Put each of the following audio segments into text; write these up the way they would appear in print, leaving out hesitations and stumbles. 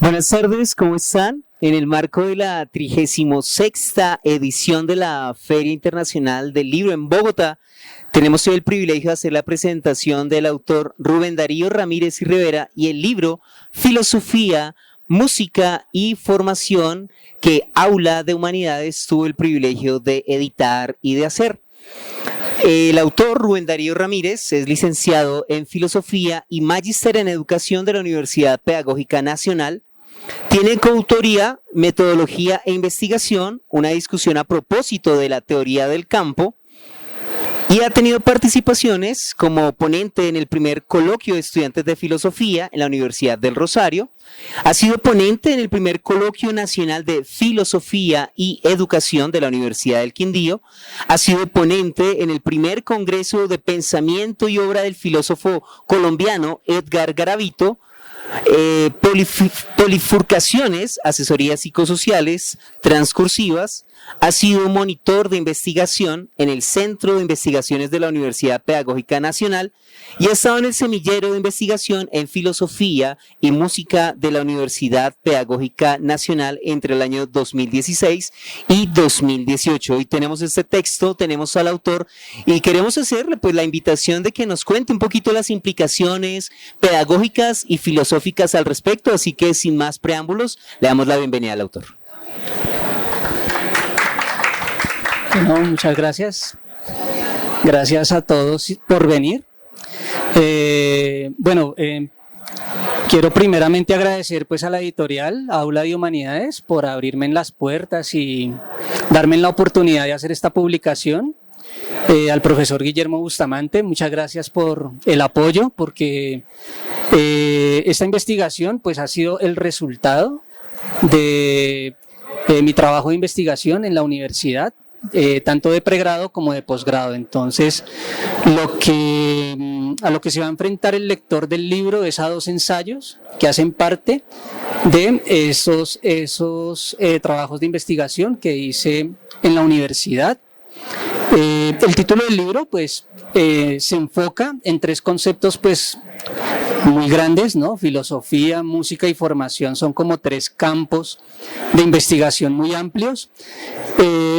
Buenas tardes, ¿cómo están? En el marco de la 36ª edición de la Feria Internacional del Libro en Bogotá, tenemos hoy el privilegio de hacer la presentación del autor Rubén Darío Ramírez y Rivera y el libro Filosofía, Música y Formación que Aula de Humanidades tuvo el privilegio de editar y de hacer. El autor Rubén Darío Ramírez es licenciado en Filosofía y Magíster en Educación de la Universidad Pedagógica Nacional. Tiene coautoría, metodología e investigación, una discusión a propósito de la teoría del campo, y ha tenido participaciones como ponente en el primer coloquio de estudiantes de filosofía en la Universidad del Rosario. Ha sido ponente en el primer coloquio nacional de filosofía y educación de la Universidad del Quindío. Ha sido ponente en el primer congreso de pensamiento y obra del filósofo colombiano Edgar Garavito. Polifurcaciones, asesorías psicosociales transcursivas. Ha sido monitor de investigación en el Centro de Investigaciones de la Universidad Pedagógica Nacional y ha estado en el Semillero de Investigación en Filosofía y Música de la Universidad Pedagógica Nacional entre el año 2016 y 2018. Hoy tenemos este texto, tenemos al autor y queremos hacerle pues la invitación de que nos cuente un poquito las implicaciones pedagógicas y filosóficas al respecto, así que sin más preámbulos, le damos la bienvenida al autor. No, muchas gracias. Gracias a todos por venir. Quiero primeramente agradecer pues a la editorial Aula de Humanidades por abrirme en las puertas y darme la oportunidad de hacer esta publicación. Al profesor Guillermo Bustamante, muchas gracias por el apoyo, porque esta investigación pues ha sido el resultado de mi trabajo de investigación en la universidad. Tanto de pregrado como de posgrado. Entonces, a lo que se va a enfrentar el lector del libro es a dos ensayos que hacen parte de esos trabajos de investigación que hice en la universidad. El título del libro, pues, se enfoca en tres conceptos, pues, muy grandes, ¿no? Filosofía, música y formación son como tres campos de investigación muy amplios,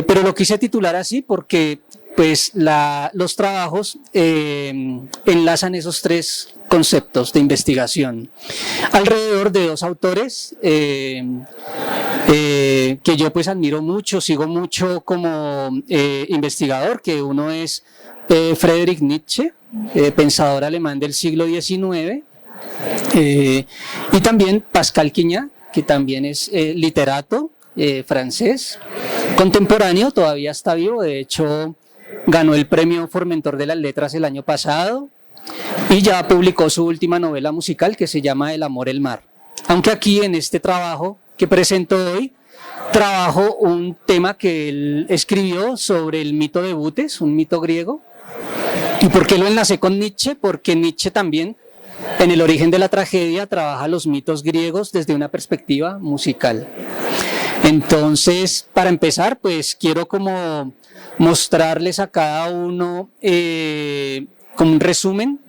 pero lo quise titular así porque pues los trabajos enlazan esos tres conceptos de investigación alrededor de dos autores que yo pues admiro mucho, sigo mucho como investigador, que uno es Friedrich Nietzsche, pensador alemán del siglo XIX, y también Pascal Quignard, que también es literato francés, contemporáneo, todavía está vivo, de hecho ganó el premio Formentor de las Letras el año pasado y ya publicó su última novela musical que se llama El amor, el mar. Aunque aquí en este trabajo que presento hoy, trabajo un tema que él escribió sobre el mito de Butes, un mito griego. ¿Y por qué lo enlacé con Nietzsche? Porque Nietzsche también, en El origen de la tragedia, trabaja los mitos griegos desde una perspectiva musical. Entonces, para empezar, pues quiero como mostrarles a cada uno como un resumen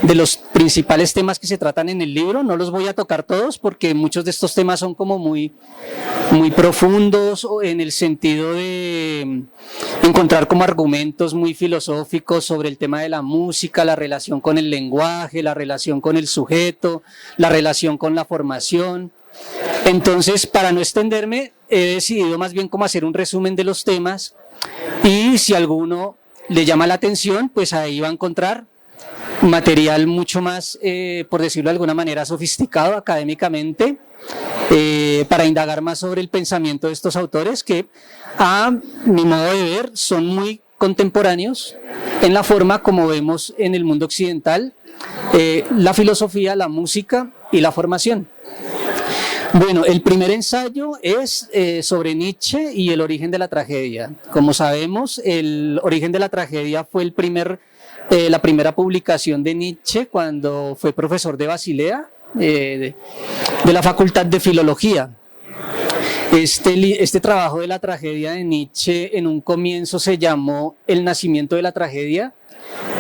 de los principales temas que se tratan en el libro. No los voy a tocar todos porque muchos de estos temas son como muy profundos en el sentido de encontrar como argumentos muy filosóficos sobre el tema de la música, la relación con el lenguaje, la relación con el sujeto, la relación con la formación. Entonces, para no extenderme, he decidido más bien como hacer un resumen de los temas y si alguno le llama la atención, pues ahí va a encontrar material mucho más, por decirlo de alguna manera, sofisticado académicamente, para indagar más sobre el pensamiento de estos autores que, a mi modo de ver, son muy contemporáneos en la forma como vemos en el mundo occidental la filosofía, la música y la formación. Bueno, el primer ensayo es sobre Nietzsche y el origen de la tragedia. Como sabemos, el origen de la tragedia fue la primera publicación de Nietzsche cuando fue profesor de Basilea, de la Facultad de Filología. Este trabajo de la tragedia de Nietzsche en un comienzo se llamó El nacimiento de la tragedia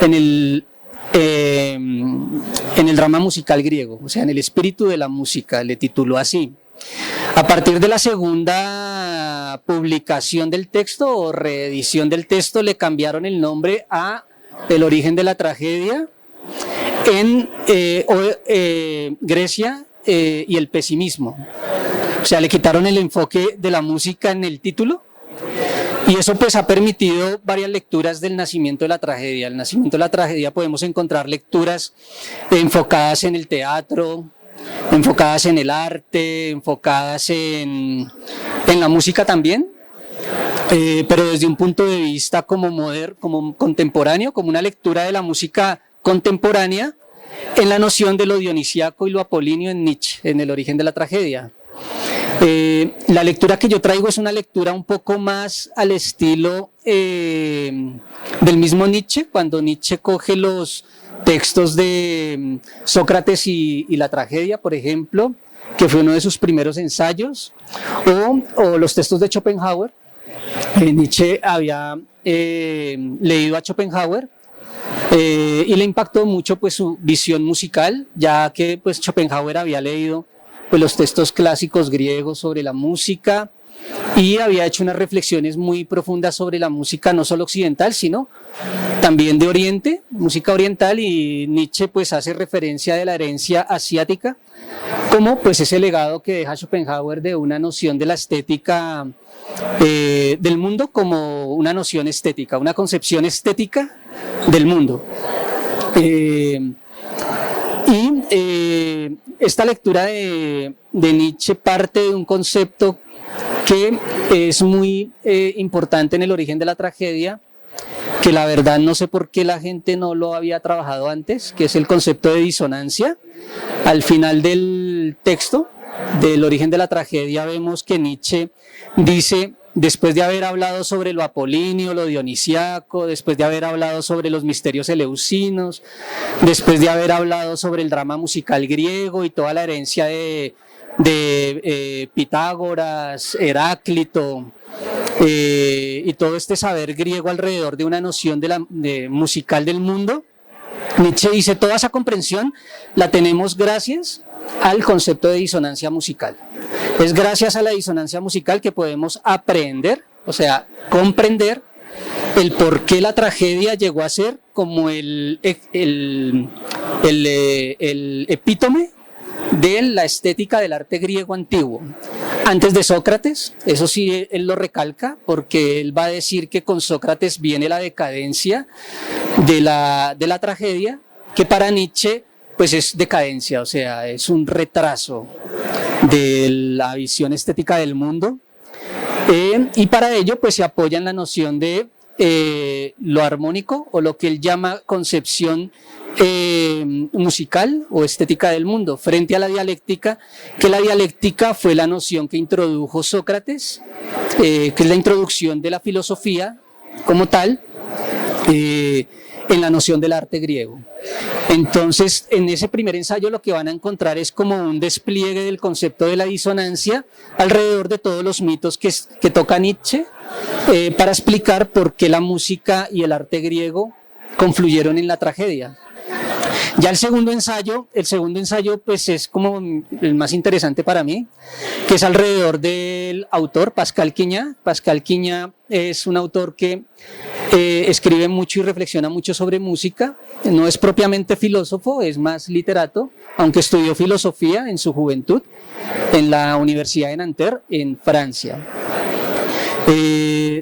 en el drama musical griego, o sea, en el espíritu de la música, le tituló así. A partir de la segunda publicación del texto o reedición del texto, le cambiaron el nombre a El origen de la tragedia en Grecia y el pesimismo. O sea, le quitaron el enfoque de la música en el título, y eso pues ha permitido varias lecturas del nacimiento de la tragedia. El nacimiento de la tragedia podemos encontrar lecturas enfocadas en el teatro, enfocadas en el arte, enfocadas en la música también, pero desde un punto de vista como contemporáneo, como una lectura de la música contemporánea en la noción de lo dionisíaco y lo apolíneo en Nietzsche, en El origen de la tragedia. La lectura que yo traigo es una lectura un poco más al estilo del mismo Nietzsche, cuando Nietzsche coge los textos de Sócrates y la tragedia, por ejemplo, que fue uno de sus primeros ensayos, o los textos de Schopenhauer. Nietzsche había leído a Schopenhauer y le impactó mucho pues su visión musical, ya que pues Schopenhauer había leído pues los textos clásicos griegos sobre la música y había hecho unas reflexiones muy profundas sobre la música no solo occidental, sino también de Oriente, música oriental, y Nietzsche pues hace referencia de la herencia asiática como pues ese legado que deja Schopenhauer de una noción de la estética del mundo como una noción estética, una concepción estética del mundo. Esta lectura de Nietzsche parte de un concepto que es muy importante en El origen de la tragedia, que la verdad no sé por qué la gente no lo había trabajado antes, que es el concepto de disonancia. Al final del texto del origen de la tragedia vemos que Nietzsche dice, después de haber hablado sobre lo apolíneo, lo dionisíaco, después de haber hablado sobre los misterios eleusinos, después de haber hablado sobre el drama musical griego y toda la herencia de Pitágoras, Heráclito, y todo este saber griego alrededor de una noción musical del mundo, Nietzsche dice, toda esa comprensión la tenemos gracias al concepto de disonancia musical. Es gracias a la disonancia musical que podemos aprender, o sea, comprender el por qué la tragedia llegó a ser como el epítome de la estética del arte griego antiguo. Antes de Sócrates, eso sí él lo recalca, porque él va a decir que con Sócrates viene la decadencia de la tragedia, que para Nietzsche pues es decadencia, o sea, es un retraso de la visión estética del mundo, y para ello pues se apoya en la noción de lo armónico, o lo que él llama concepción musical o estética del mundo, frente a la dialéctica, que la dialéctica fue la noción que introdujo Sócrates, que es la introducción de la filosofía como tal, en la noción del arte griego. Entonces, en ese primer ensayo lo que van a encontrar es como un despliegue del concepto de la disonancia alrededor de todos los mitos que toca Nietzsche, para explicar por qué la música y el arte griego confluyeron en la tragedia. Ya el segundo ensayo pues es como el más interesante para mí, que es alrededor del autor Pascal Quignat. Pascal Quignat es un autor que escribe mucho y reflexiona mucho sobre música. No es propiamente filósofo, es más literato, aunque estudió filosofía en su juventud en la Universidad de Nanterre, en Francia.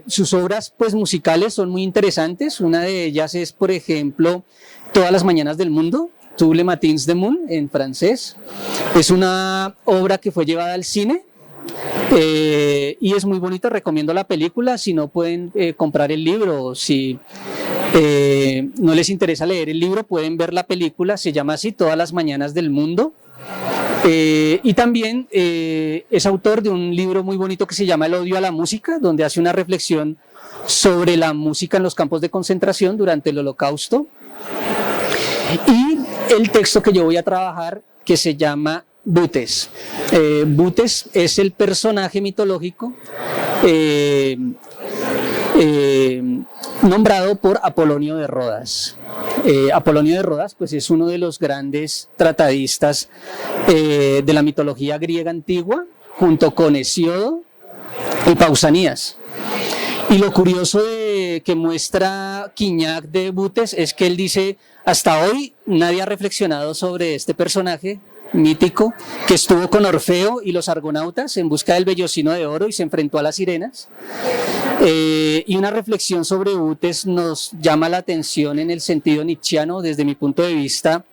Sus obras pues musicales son muy interesantes. Una de ellas es, por ejemplo, Todas las mañanas del mundo, Tous les matins du monde en francés. Es una obra que fue llevada al cine, y es muy bonita. Recomiendo la película. Si no, pueden comprar el libro. Si no les interesa leer el libro, pueden ver la película. Se llama así, Todas las mañanas del mundo. Y también es autor de un libro muy bonito que se llama El odio a la música, donde hace una reflexión sobre la música en los campos de concentración durante el Holocausto. Y el texto que yo voy a trabajar, que se llama Butes. Butes es el personaje mitológico nombrado por Apolonio de Rodas. Apolonio de Rodas pues es uno de los grandes tratadistas de la mitología griega antigua, junto con Hesiodo y Pausanias. Y lo curioso que muestra Quiñac de Butes es que él dice, hasta hoy nadie ha reflexionado sobre este personaje mítico que estuvo con Orfeo y los argonautas en busca del vellocino de oro y se enfrentó a las sirenas. Y una reflexión sobre Butes nos llama la atención en el sentido nietzscheano desde mi punto de vista,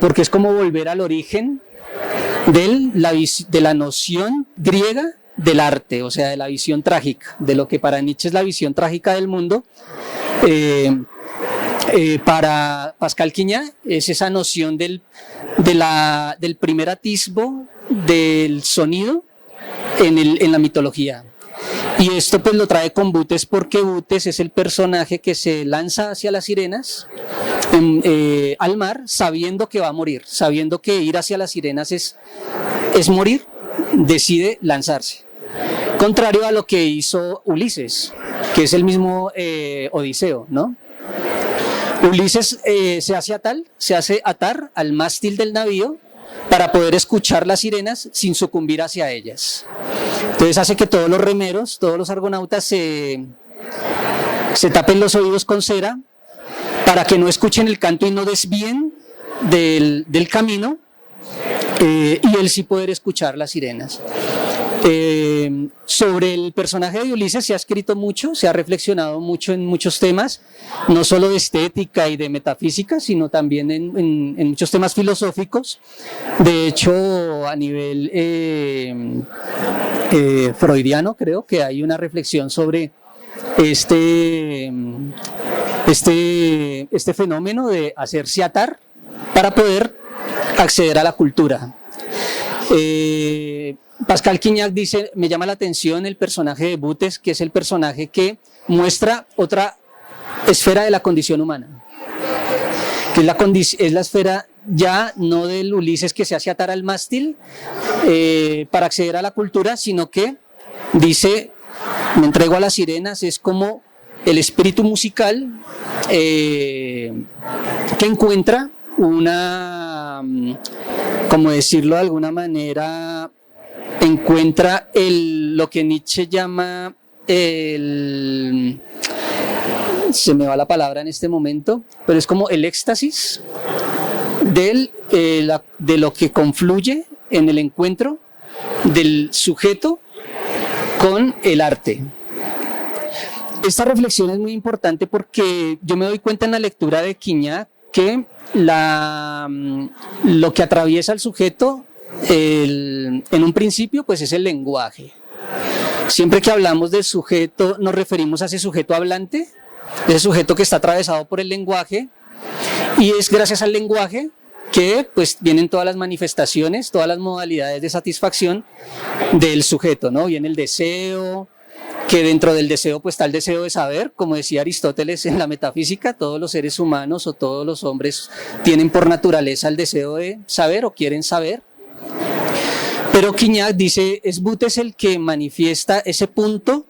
porque es como volver al origen de la noción griega del arte, o sea, de la visión trágica, de lo que para Nietzsche es la visión trágica del mundo. Para Pascal Quiñac es esa noción del primer atisbo del sonido en la mitología. Y esto pues lo trae con Butes porque Butes es el personaje que se lanza hacia las sirenas al mar sabiendo que va a morir, sabiendo que ir hacia las sirenas es morir, decide lanzarse. Contrario a lo que hizo Ulises, que es el mismo Odiseo, ¿no? Ulises se hace atar al mástil del navío para poder escuchar las sirenas sin sucumbir hacia ellas. Entonces hace que todos los remeros, todos los argonautas se tapen los oídos con cera para que no escuchen el canto y no desvíen del camino, y él sí poder escuchar las sirenas. Sobre el personaje de Ulises se ha escrito mucho, se ha reflexionado mucho en muchos temas, no solo de estética y de metafísica, sino también en muchos temas filosóficos. De hecho, a nivel freudiano creo que hay una reflexión sobre este fenómeno de hacerse atar para poder acceder a la cultura. Pascal Quiñac dice, me llama la atención el personaje de Butes, que es el personaje que muestra otra esfera de la condición humana, que es la esfera ya no del Ulises que se hace atar al mástil para acceder a la cultura, sino que dice, me entrego a las sirenas, es como el espíritu musical que encuentra una, como decirlo de alguna manera, encuentra lo que Nietzsche llama se me va la palabra en este momento, pero es como el éxtasis de lo que confluye en el encuentro del sujeto con el arte. Esta reflexión es muy importante porque yo me doy cuenta en la lectura de Quiñac que lo que atraviesa al sujeto en un principio pues es el lenguaje. Siempre que hablamos del sujeto nos referimos a ese sujeto hablante, ese sujeto que está atravesado por el lenguaje, y es gracias al lenguaje que pues vienen todas las manifestaciones, todas las modalidades de satisfacción del sujeto, ¿no? Viene el deseo, que dentro del deseo pues está el deseo de saber, como decía Aristóteles en la metafísica, todos los seres humanos o todos los hombres tienen por naturaleza el deseo de saber o quieren saber. Pero Quiñac dice, es Butes el que manifiesta ese punto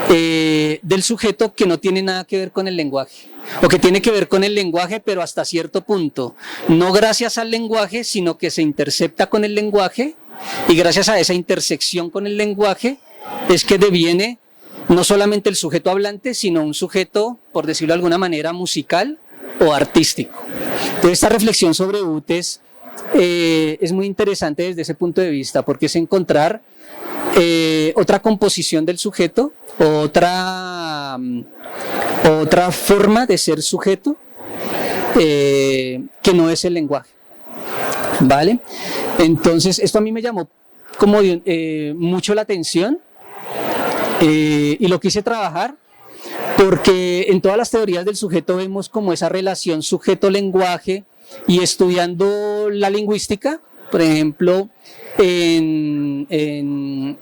del sujeto que no tiene nada que ver con el lenguaje, o que tiene que ver con el lenguaje pero hasta cierto punto, no gracias al lenguaje, sino que se intercepta con el lenguaje, y gracias a esa intersección con el lenguaje es que deviene no solamente el sujeto hablante, sino un sujeto, por decirlo de alguna manera, musical o artístico. Entonces esta reflexión sobre Butes es muy interesante desde ese punto de vista, porque es encontrar otra composición del sujeto, otra forma de ser sujeto que no es el lenguaje, ¿vale? Entonces esto a mí me llamó como mucho la atención, y lo quise trabajar porque en todas las teorías del sujeto vemos como esa relación sujeto-lenguaje, y estudiando la lingüística, por ejemplo, en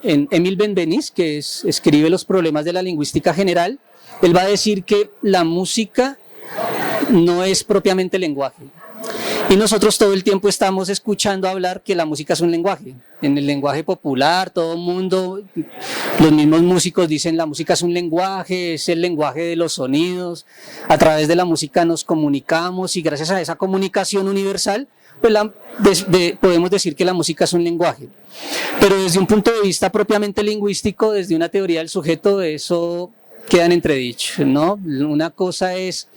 Émile Benveniste, que escribe los problemas de la lingüística general, él va a decir que la música no es propiamente lenguaje, Y nosotros todo el tiempo estamos escuchando hablar que la música es un lenguaje. En el lenguaje popular, todo el mundo, los mismos músicos dicen la música es un lenguaje, es el lenguaje de los sonidos. A través de la música nos comunicamos y gracias a esa comunicación universal, pues podemos decir que la música es un lenguaje. Pero desde un punto de vista propiamente lingüístico, desde una teoría del sujeto, eso queda en entredicho, ¿no? Una cosa es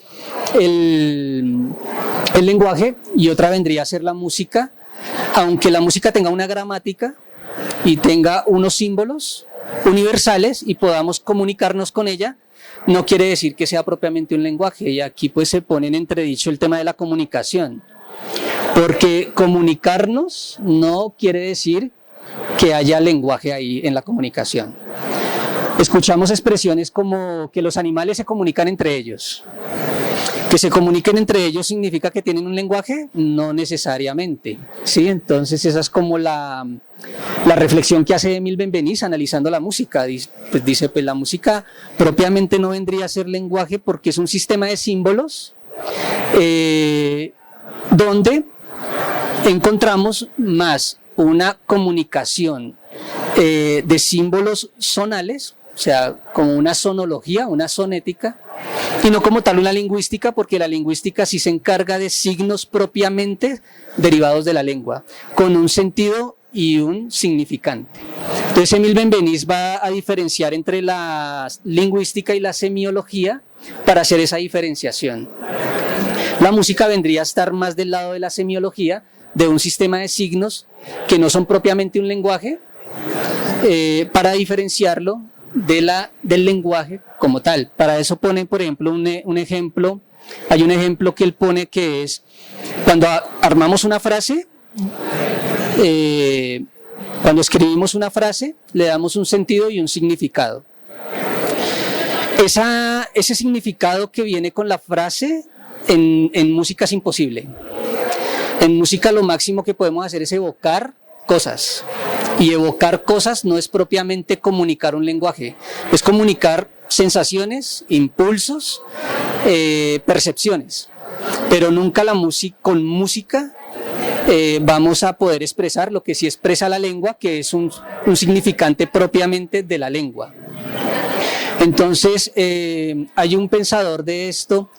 el lenguaje y otra vendría a ser la música, aunque la música tenga una gramática y tenga unos símbolos universales y podamos comunicarnos con ella, no quiere decir que sea propiamente un lenguaje, y aquí pues se pone en entredicho el tema de la comunicación, porque comunicarnos no quiere decir que haya lenguaje ahí en la comunicación. Escuchamos expresiones como que los animales se comunican entre ellos. Que se comuniquen entre ellos significa que tienen un lenguaje, no necesariamente, ¿sí? Entonces esa es como la reflexión que hace Emile Benveniste analizando la música. Dice, pues la música propiamente no vendría a ser lenguaje porque es un sistema de símbolos donde encontramos más una comunicación de símbolos sonales, o sea, como una sonología, una sonética, y no como tal una lingüística, porque la lingüística sí se encarga de signos propiamente derivados de la lengua, con un sentido y un significante. Entonces Emile Benveniste va a diferenciar entre la lingüística y la semiología para hacer esa diferenciación. La música vendría a estar más del lado de la semiología, de un sistema de signos que no son propiamente un lenguaje, para diferenciarlo del lenguaje como tal. Para eso pone, por ejemplo, un ejemplo, hay un ejemplo que él pone que es cuando armamos una frase, cuando escribimos una frase, le damos un sentido y un significado. Ese significado que viene con la frase en música es imposible. En música lo máximo que podemos hacer es evocar cosas. Y evocar cosas no es propiamente comunicar un lenguaje, es comunicar sensaciones, impulsos, percepciones. Pero nunca con música vamos a poder expresar lo que sí expresa la lengua, que es un significante propiamente de la lengua. Entonces, hay un pensador de esto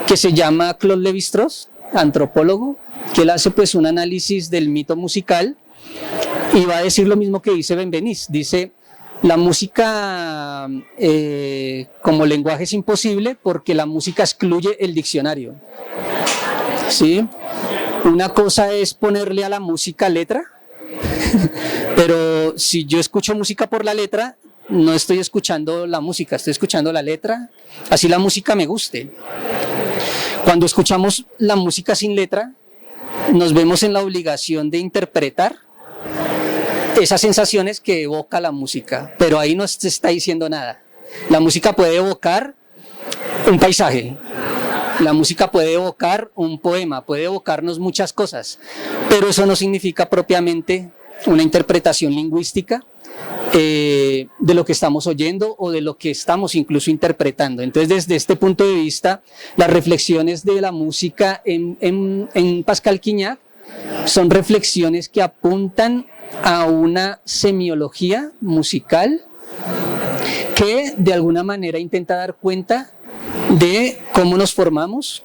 que se llama Claude Lévi-Strauss, antropólogo, que él hace pues un análisis del mito musical y va a decir lo mismo que dice Benveniste. Dice, la música como lenguaje es imposible porque la música excluye el diccionario. ¿Sí? Una cosa es ponerle a la música letra, pero si yo escucho música por la letra, no estoy escuchando la música, estoy escuchando la letra, así la música me guste. Cuando escuchamos la música sin letra, nos vemos en la obligación de interpretar esas sensaciones que evoca la música, pero ahí no se está diciendo nada. La música puede evocar un paisaje, la música puede evocar un poema, puede evocarnos muchas cosas, pero eso no significa propiamente una interpretación lingüística de lo que estamos oyendo o de lo que estamos incluso interpretando. Entonces, desde este punto de vista, las reflexiones de la música en Pascal Quignard son reflexiones que apuntan a una semiología musical que de alguna manera intenta dar cuenta de cómo nos formamos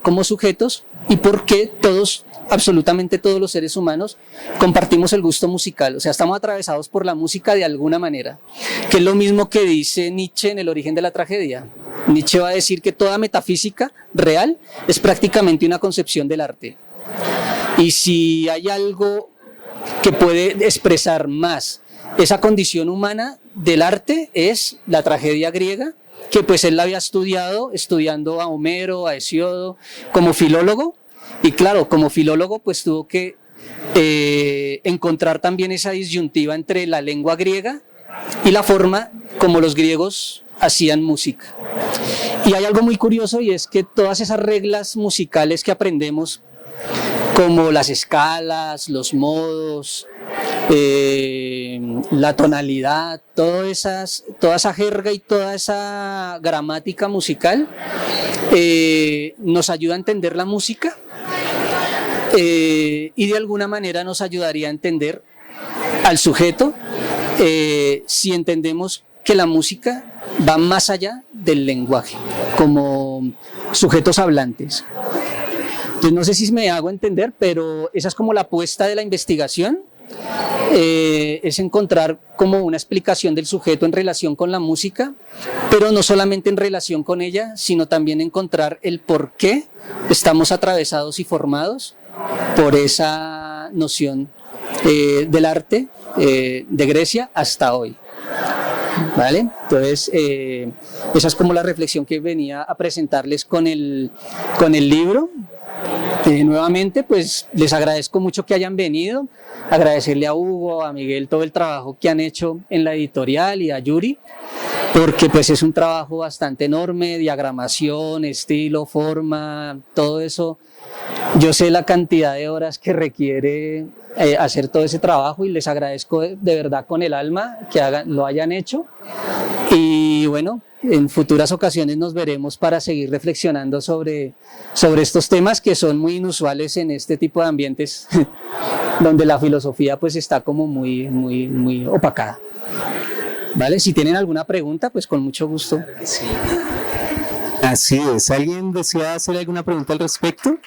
como sujetos y por qué todos, absolutamente todos los seres humanos, compartimos el gusto musical. O sea, estamos atravesados por la música de alguna manera, que es lo mismo que dice Nietzsche en El origen de la tragedia. Nietzsche va a decir que toda metafísica real es prácticamente una concepción del arte. Y si hay algo que puede expresar más esa condición humana del arte, es la tragedia griega, que pues él la había estudiando a Homero, a Hesíodo, como filólogo, y claro, como filólogo pues tuvo que encontrar también esa disyuntiva entre la lengua griega y la forma como los griegos hacían música. Y hay algo muy curioso, y es que todas esas reglas musicales que aprendemos, como las escalas, los modos, la tonalidad, toda esa jerga y toda esa gramática musical nos ayuda a entender la música, y de alguna manera nos ayudaría a entender al sujeto si entendemos que la música va más allá del lenguaje, como sujetos hablantes. Entonces, no sé si me hago entender, pero esa es como la apuesta de la investigación, es encontrar como una explicación del sujeto en relación con la música, pero no solamente en relación con ella, sino también encontrar el por qué estamos atravesados y formados por esa noción del arte de Grecia hasta hoy. ¿Vale? Entonces, esa es como la reflexión que venía a presentarles con el libro. Nuevamente, pues les agradezco mucho que hayan venido, agradecerle a Hugo, a Miguel, todo el trabajo que han hecho en la editorial y a Yuri, porque pues es un trabajo bastante enorme, diagramación, estilo, forma, todo eso. Yo sé la cantidad de horas que requiere hacer todo ese trabajo y les agradezco de verdad con el alma que lo hayan hecho. Y bueno, en futuras ocasiones nos veremos para seguir reflexionando sobre estos temas que son muy inusuales en este tipo de ambientes donde la filosofía pues está como muy opacada. ¿Vale? Si tienen alguna pregunta, pues con mucho gusto. Sí. Así es. ¿Alguien desea hacer alguna pregunta al respecto?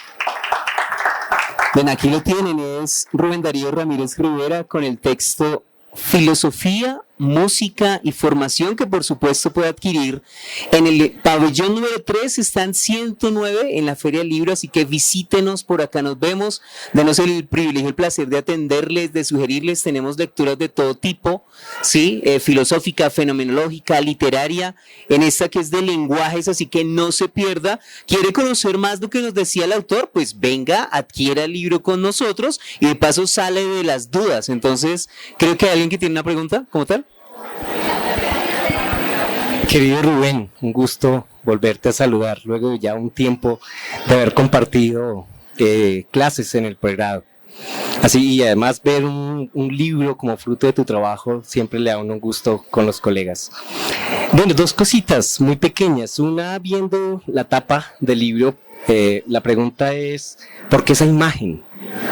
Bien, aquí lo tienen, es Rubén Darío Ramírez Rivera con el texto Filosofía, Música y Formación, que por supuesto puede adquirir en el pabellón número 3, están 109 en la Feria del Libro, así que visítenos, por acá nos vemos, denos el privilegio, el placer de atenderles, de sugerirles, tenemos lecturas de todo tipo, ¿sí? Filosófica, fenomenológica, literaria, en esta que es de lenguajes, así que no se pierda. ¿Quiere conocer más lo que nos decía el autor? Pues venga, adquiera el libro con nosotros y de paso sale de las dudas. Entonces, creo que hay alguien que tiene una pregunta, ¿cómo tal? Querido Rubén, un gusto volverte a saludar luego de ya un tiempo de haber compartido clases en el pregrado. Así, y además ver un libro como fruto de tu trabajo siempre le da un gusto con los colegas. Bueno, dos cositas muy pequeñas. Una, viendo la tapa del libro, la pregunta es, ¿por qué esa imagen?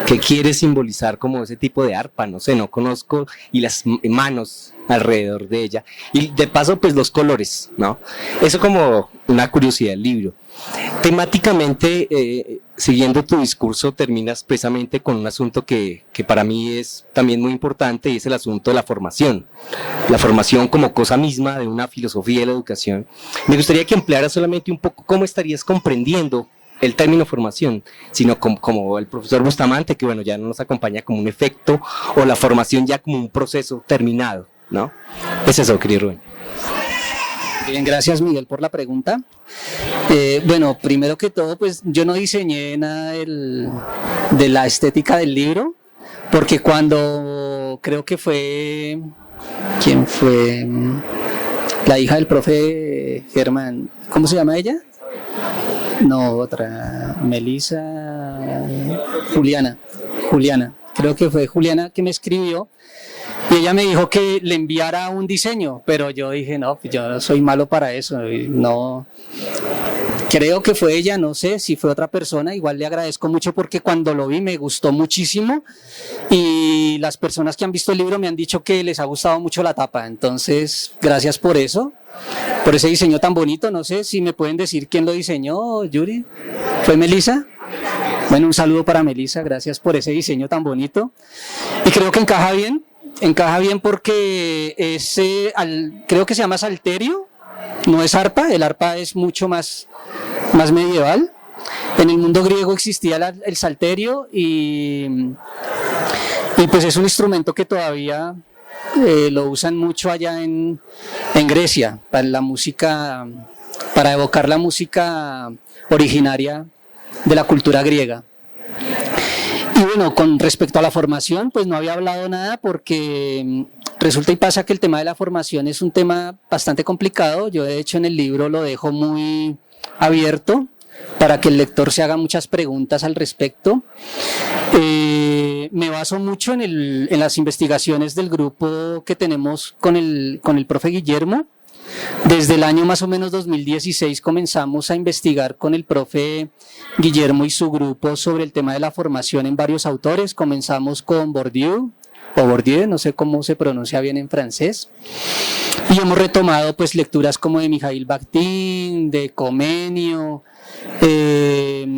¿Qué quiere simbolizar como ese tipo de arpa? No sé, no conozco, y las manos alrededor de ella, y de paso pues los colores, ¿no? Eso como una curiosidad del libro. Temáticamente, siguiendo tu discurso, terminas precisamente con un asunto que para mí es también muy importante, y es el asunto de la formación como cosa misma de una filosofía de la educación. Me gustaría que emplearas solamente un poco cómo estarías comprendiendo el término formación, sino como el profesor Bustamante, que bueno, ya no nos acompaña, como un efecto, o la formación ya como un proceso terminado, ¿no? Es eso, querido Rubén. Bien, gracias Miguel por la pregunta. Bueno, primero que todo, pues yo no diseñé nada de la estética del libro, porque cuando creo que fue, ¿quién fue? La hija del profe Germán, ¿cómo se llama ella? No, otra, Melissa, Juliana, creo que fue Juliana que me escribió y ella me dijo que le enviara un diseño, pero yo dije, no, yo soy malo para eso, no, creo que fue ella, no sé si fue otra persona, igual le agradezco mucho porque cuando lo vi me gustó muchísimo y las personas que han visto el libro me han dicho que les ha gustado mucho la tapa, entonces gracias por eso. Por ese diseño tan bonito, no sé si me pueden decir quién lo diseñó, Yuri. ¿Fue Melissa? Bueno, un saludo para Melissa, gracias por ese diseño tan bonito. Y creo que encaja bien porque creo que se llama salterio, no es arpa, el arpa es mucho más medieval. En el mundo griego existía el salterio y pues es un instrumento que todavía lo usan mucho allá en Grecia para la música, para evocar la música originaria de la cultura griega. Y bueno, con respecto a la formación, pues no había hablado nada porque resulta y pasa que el tema de la formación es un tema bastante complicado. Yo de hecho en el libro lo dejo muy abierto para que el lector se haga muchas preguntas al respecto. Me baso mucho en las investigaciones del grupo que tenemos con el profe Guillermo, Desde el año más o menos 2016 comenzamos a investigar con el profe Guillermo y su grupo sobre el tema de la formación en varios autores. Comenzamos con Bourdieu, o Bourdieu, no sé cómo se pronuncia bien en francés, y hemos retomado pues lecturas como de Mikhail Bakhtin, de Comenio,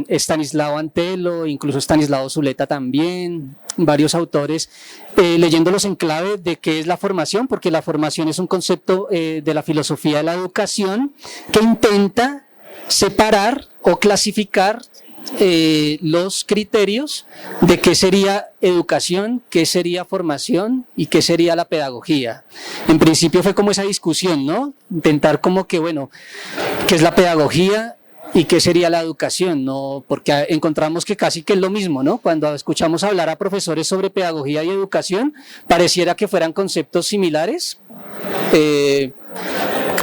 Estanislao Antelo, incluso Estanislao Zuleta también, varios autores, leyéndolos en clave de qué es la formación, porque la formación es un concepto de la filosofía de la educación que intenta separar o clasificar los criterios de qué sería educación, qué sería formación y qué sería la pedagogía. En principio fue como esa discusión, ¿no? Intentar como que, bueno, ¿qué es la pedagogía y qué sería la educación? ¿No? Porque encontramos que casi que es lo mismo, ¿no? Cuando escuchamos hablar a profesores sobre pedagogía y educación, pareciera que fueran conceptos similares,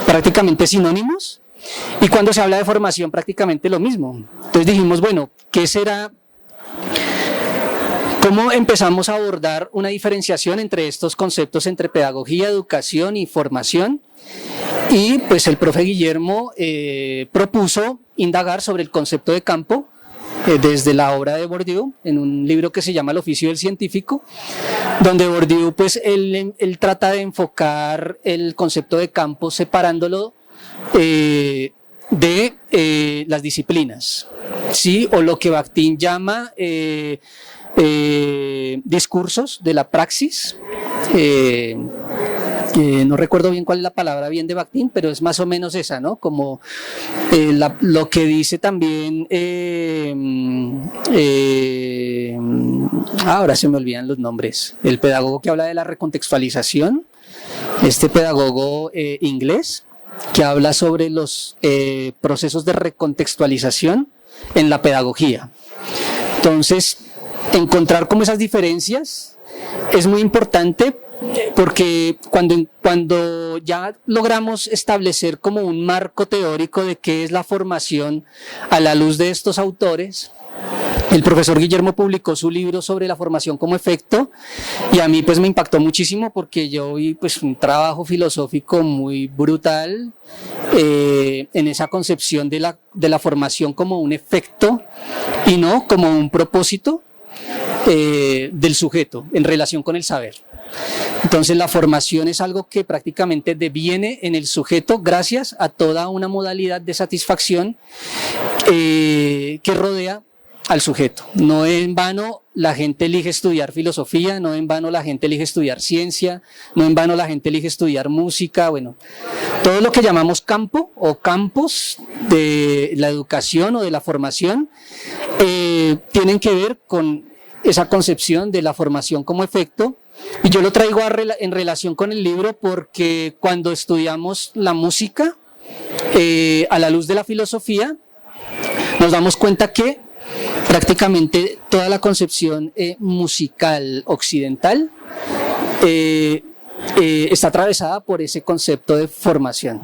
prácticamente sinónimos. Y cuando se habla de formación, prácticamente lo mismo. Entonces dijimos, bueno, ¿qué será? ¿Cómo empezamos a abordar una diferenciación entre estos conceptos, entre pedagogía, educación y formación? Y pues el profe Guillermo propuso indagar sobre el concepto de campo desde la obra de Bourdieu, en un libro que se llama El oficio del científico, donde Bourdieu pues él trata de enfocar el concepto de campo separándolo de las disciplinas, ¿sí? O lo que Bakhtin llama discursos de la praxis. No recuerdo bien cuál es la palabra bien de Bakhtin, pero es más o menos esa, ¿no? Como lo que dice también, ahora se me olvidan los nombres, el pedagogo que habla de la recontextualización, este pedagogo inglés, que habla sobre los procesos de recontextualización en la pedagogía. Entonces, encontrar como esas diferencias es muy importante, porque cuando ya logramos establecer como un marco teórico de qué es la formación a la luz de estos autores, el profesor Guillermo publicó su libro sobre la formación como efecto, y a mí pues me impactó muchísimo porque yo vi pues un trabajo filosófico muy brutal en esa concepción de la formación como un efecto y no como un propósito del sujeto en relación con el saber. Entonces la formación es algo que prácticamente deviene en el sujeto gracias a toda una modalidad de satisfacción que rodea al sujeto. No en vano la gente elige estudiar filosofía, no en vano la gente elige estudiar ciencia, no en vano la gente elige estudiar música. Bueno, todo lo que llamamos campo o campos de la educación o de la formación tienen que ver con esa concepción de la formación como efecto. Y yo lo traigo en relación con el libro porque cuando estudiamos la música a la luz de la filosofía, nos damos cuenta que prácticamente toda la concepción musical occidental está atravesada por ese concepto de formación,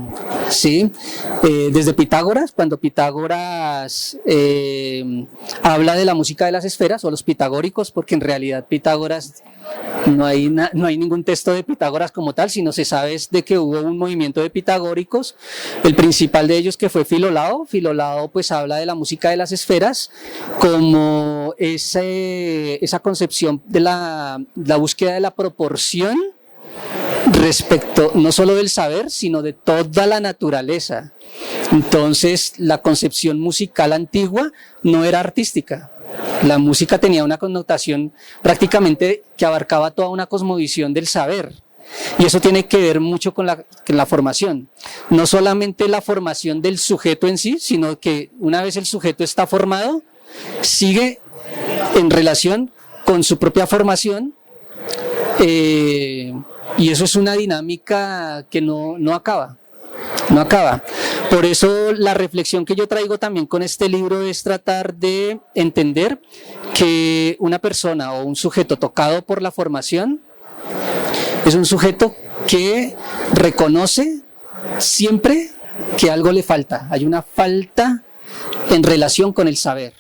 ¿sí? Desde Pitágoras, cuando Pitágoras habla de la música de las esferas, o los pitagóricos, porque en realidad Pitágoras no hay ningún texto de Pitágoras como tal, sino se sabe de que hubo un movimiento de pitagóricos, el principal de ellos que fue Filolao. Filolao pues habla de la música de las esferas como esa concepción de la búsqueda de la proporción respecto no solo del saber, sino de toda la naturaleza. Entonces la concepción musical antigua no era artística. La música tenía una connotación prácticamente que abarcaba toda una cosmovisión del saber, y eso tiene que ver mucho con la formación, no solamente la formación del sujeto en sí, sino que una vez el sujeto está formado, sigue en relación con su propia formación, y eso es una dinámica que no acaba. Por eso la reflexión que yo traigo también con este libro es tratar de entender que una persona o un sujeto tocado por la formación es un sujeto que reconoce siempre que algo le falta, hay una falta en relación con el saber.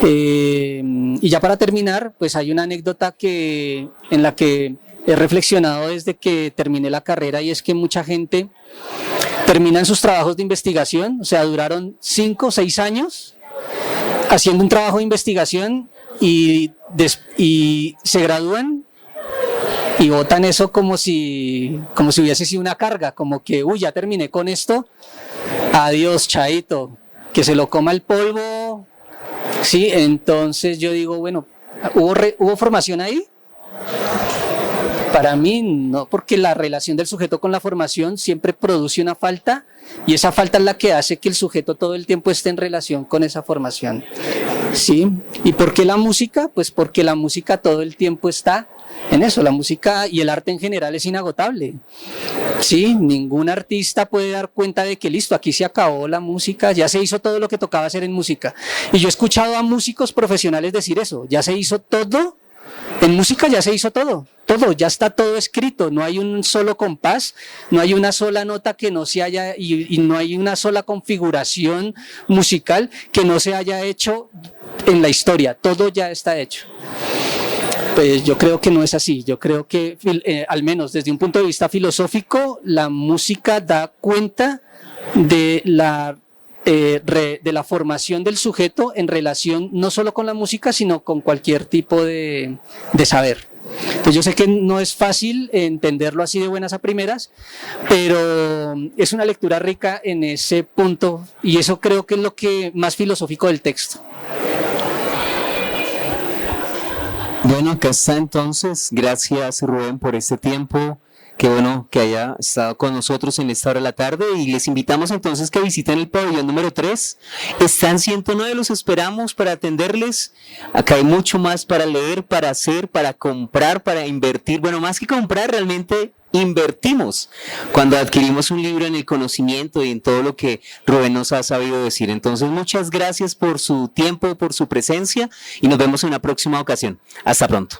Y ya para terminar, pues hay una anécdota en la que he reflexionado desde que terminé la carrera, y es que mucha gente terminan sus trabajos de investigación, o sea, duraron 5 o 6 años haciendo un trabajo de investigación y se gradúan y botan eso como si hubiese sido una carga, como que, ya terminé con esto, adiós, chaito, que se lo coma el polvo. Sí, entonces yo digo, bueno, ¿hubo formación ahí? Para mí no, porque la relación del sujeto con la formación siempre produce una falta, y esa falta es la que hace que el sujeto todo el tiempo esté en relación con esa formación. ¿Sí? ¿Y por qué la música? Pues porque la música todo el tiempo está en eso. La música y el arte en general es inagotable. Sí, ningún artista puede dar cuenta de que listo, aquí se acabó la música, ya se hizo todo lo que tocaba hacer en música. Y yo he escuchado a músicos profesionales decir eso, ya se hizo todo, en música ya se hizo todo, ya está todo escrito, no hay un solo compás, no hay una sola nota que no se haya, y no hay una sola configuración musical que no se haya hecho en la historia, todo ya está hecho. Pues yo creo que no es así. Yo creo que, al menos desde un punto de vista filosófico, la música da cuenta de la formación del sujeto en relación no solo con la música, sino con cualquier tipo de saber. Entonces yo sé que no es fácil entenderlo así de buenas a primeras, pero es una lectura rica en ese punto, y eso creo que es lo que más filosófico del texto. Bueno, acá está entonces. Gracias, Rubén, por este tiempo. Qué bueno que haya estado con nosotros en esta hora de la tarde, y les invitamos entonces que visiten el pabellón número 3. Están 109, los esperamos para atenderles. Acá hay mucho más para leer, para hacer, para comprar, para invertir. Bueno, más que comprar, realmente invertimos cuando adquirimos un libro en el conocimiento y en todo lo que Rubén nos ha sabido decir. Entonces, muchas gracias por su tiempo, por su presencia, y nos vemos en una próxima ocasión. Hasta pronto.